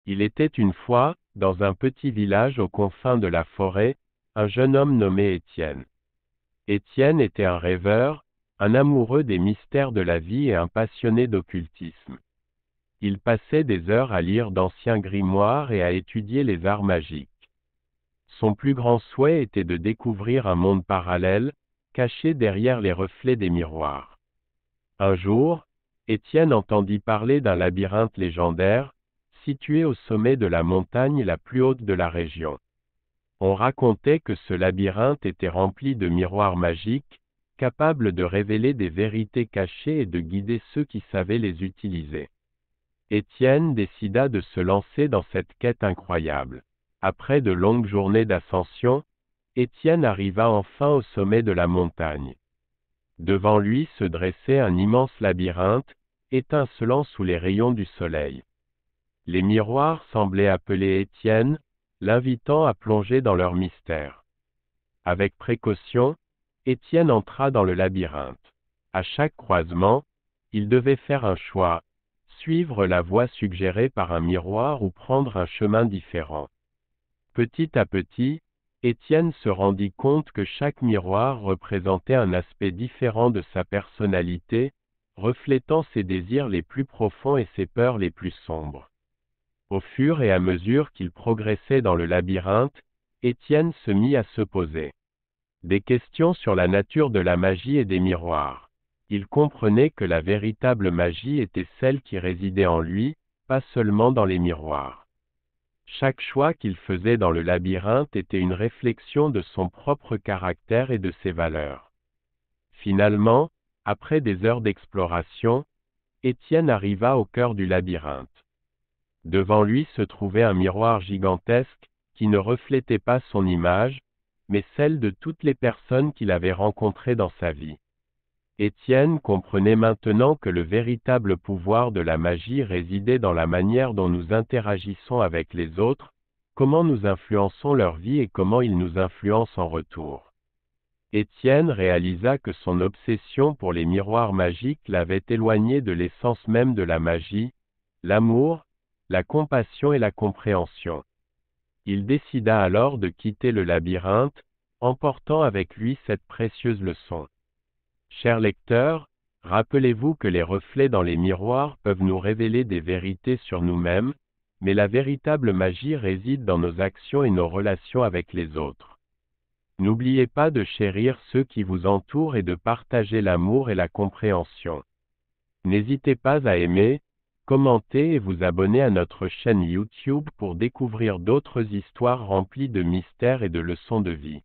Il était une fois, dans un petit village aux confins de la forêt, un jeune homme nommé Étienne. Étienne était un rêveur, un amoureux des mystères de la vie et un passionné d'occultisme. Il passait des heures à lire d'anciens grimoires et à étudier les arts magiques. Son plus grand souhait était de découvrir un monde parallèle, caché derrière les reflets des miroirs. Un jour, Étienne entendit parler d'un labyrinthe légendaire, situé au sommet de la montagne la plus haute de la région. On racontait que ce labyrinthe était rempli de miroirs magiques, capables de révéler des vérités cachées et de guider ceux qui savaient les utiliser. Étienne décida de se lancer dans cette quête incroyable. Après de longues journées d'ascension, Étienne arriva enfin au sommet de la montagne. Devant lui se dressait un immense labyrinthe, étincelant sous les rayons du soleil. Les miroirs semblaient appeler Étienne, l'invitant à plonger dans leur mystère. Avec précaution, Étienne entra dans le labyrinthe. À chaque croisement, il devait faire un choix, suivre la voie suggérée par un miroir ou prendre un chemin différent. Petit à petit, Étienne se rendit compte que chaque miroir représentait un aspect différent de sa personnalité, reflétant ses désirs les plus profonds et ses peurs les plus sombres. Au fur et à mesure qu'il progressait dans le labyrinthe, Étienne se mit à se poser des questions sur la nature de la magie et des miroirs. Il comprenait que la véritable magie était celle qui résidait en lui, pas seulement dans les miroirs. Chaque choix qu'il faisait dans le labyrinthe était une réflexion de son propre caractère et de ses valeurs. Finalement, après des heures d'exploration, Étienne arriva au cœur du labyrinthe. Devant lui se trouvait un miroir gigantesque, qui ne reflétait pas son image, mais celle de toutes les personnes qu'il avait rencontrées dans sa vie. Étienne comprenait maintenant que le véritable pouvoir de la magie résidait dans la manière dont nous interagissons avec les autres, comment nous influençons leur vie et comment ils nous influencent en retour. Étienne réalisa que son obsession pour les miroirs magiques l'avait éloigné de l'essence même de la magie, l'amour, la compassion et la compréhension. Il décida alors de quitter le labyrinthe, emportant avec lui cette précieuse leçon. Chers lecteurs, rappelez-vous que les reflets dans les miroirs peuvent nous révéler des vérités sur nous-mêmes, mais la véritable magie réside dans nos actions et nos relations avec les autres. N'oubliez pas de chérir ceux qui vous entourent et de partager l'amour et la compréhension. N'hésitez pas à aimer, commenter et vous abonner à notre chaîne YouTube pour découvrir d'autres histoires remplies de mystères et de leçons de vie.